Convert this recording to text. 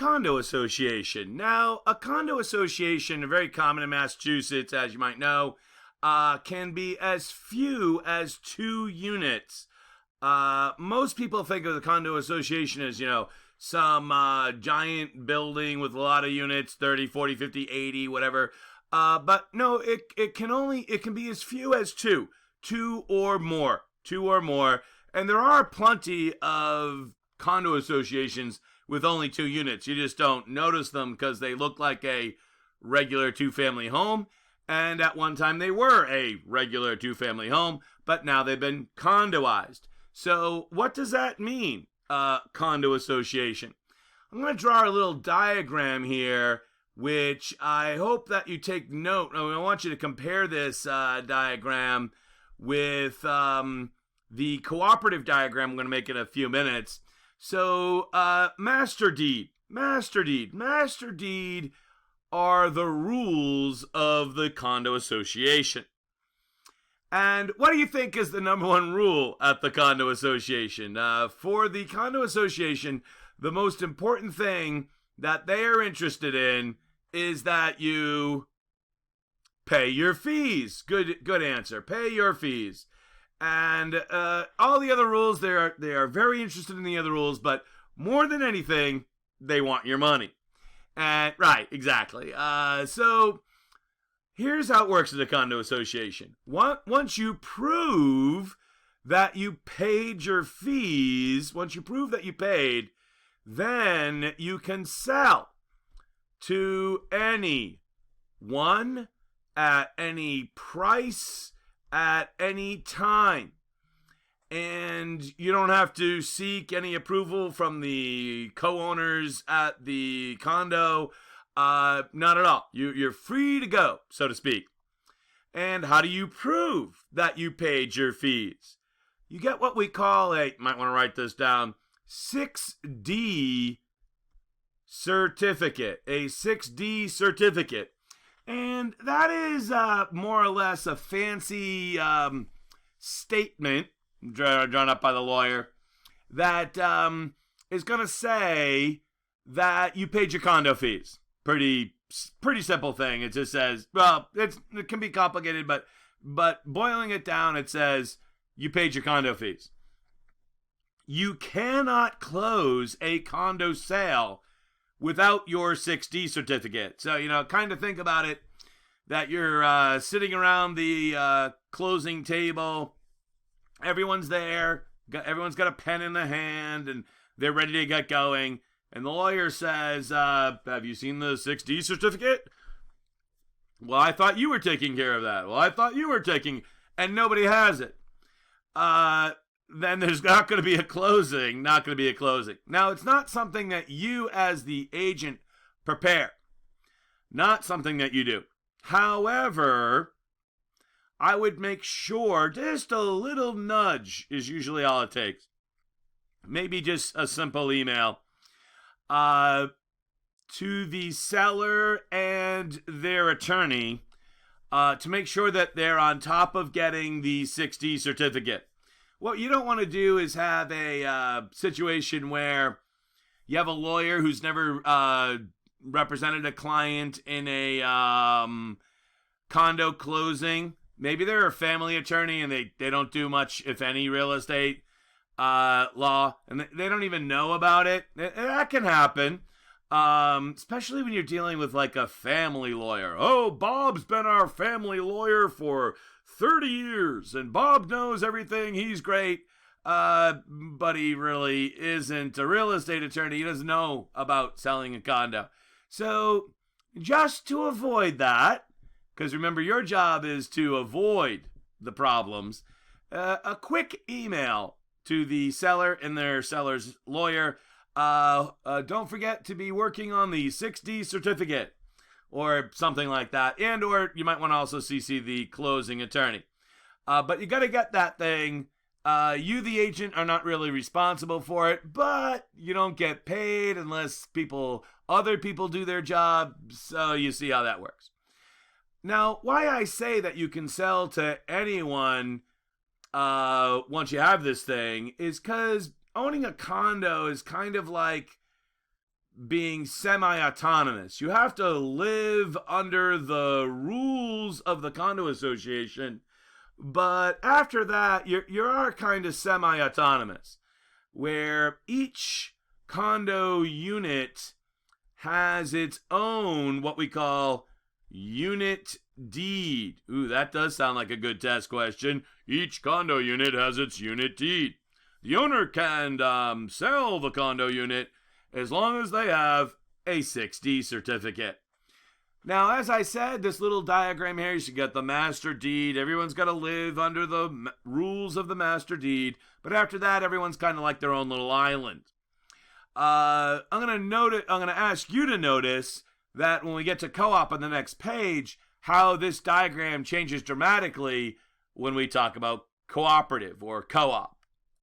condo association. Now, a condo association, very common in Massachusetts, as you might know, can be as few as 2 units. Most people think of the condo association as, some giant building with a lot of units, 30, 40, 50, 80, whatever. But no, it can be as few as 2 or more. And there are plenty of condo associations with only 2 units. You just don't notice them because they look like a regular 2-family home. And at one time they were a regular 2-family home, but now they've been condoized. So what does that mean, condo association? I'm going to draw a little diagram here, which I hope that you take note. I want you to compare this diagram with the cooperative diagram I'm going to make in a few minutes. So, master deed are the rules of the condo association. And what do you think is the number 1 rule at the condo association? For the condo association, the most important thing that they are interested in is that you pay your fees. Good answer. Pay your fees. And all the other rules, they are very interested in the other rules, but more than anything, they want your money. And right, exactly. So here's how it works at a condo association. Once you prove that you paid your fees, then you can sell to anyone at any price at any time. And you don't have to seek any approval from the co-owners at the condo. Not at all. You're free to go, so to speak. And how do you prove that you paid your fees? You get what we call you might want to write this down, 6D certificate. A 6D certificate. And that is more or less a fancy statement drawn up by the lawyer that is going to say that you paid your condo fees. Pretty simple thing. It just says, well, it can be complicated, but boiling it down, it says you paid your condo fees. You cannot close a condo sale without your 6D certificate. So, kind of think about it that you're sitting around the closing table. Everyone's there. Everyone's got a pen in the hand, and they're ready to get going. And the lawyer says, have you seen the 6D certificate? Well, I thought you were taking care of that. Well, I thought you were taking... And nobody has it. Then there's not going to be a closing. Not going to be a closing. Now, it's not something that you as the agent prepare. Not something that you do. However, I would make sure just a little nudge is usually all it takes. Maybe just a simple email to the seller and their attorney to make sure that they're on top of getting the 6D certificate. What you don't want to do is have a situation where you have a lawyer who's never represented a client in a condo closing. Maybe they're a family attorney and they don't do much, if any, real estate law, and they don't even know about it. That can happen, especially when you're dealing with like a family lawyer. Oh, Bob's been our family lawyer for 30 years, and Bob knows everything. He's great, but he really isn't a real estate attorney. He doesn't know about selling a condo. So just to avoid that, because remember, your job is to avoid the problems, a quick email to the seller and their seller's lawyer. Don't forget to be working on the 6D certificate or something like that. And or you might want to also CC the closing attorney. But you got to get that thing. You, the agent, are not really responsible for it, but you don't get paid unless other people do their job. So you see how that works. Now, why I say that you can sell to anyone once you have this thing is because owning a condo is kind of like being semi-autonomous. You have to live under the rules of the condo association, but after that, you are kind of semi-autonomous, where each condo unit has its own what we call unit deed. Ooh, that does sound like a good test question. Each condo unit has its unit deed. The owner can sell the condo unit as long as they have a 6D certificate. Now, as I said, this little diagram here, you should get the master deed. Everyone's got to live under the rules of the master deed. But after that, everyone's kind of like their own little island. I'm going to ask you to notice that when we get to co-op on the next page, how this diagram changes dramatically when we talk about cooperative or co-op.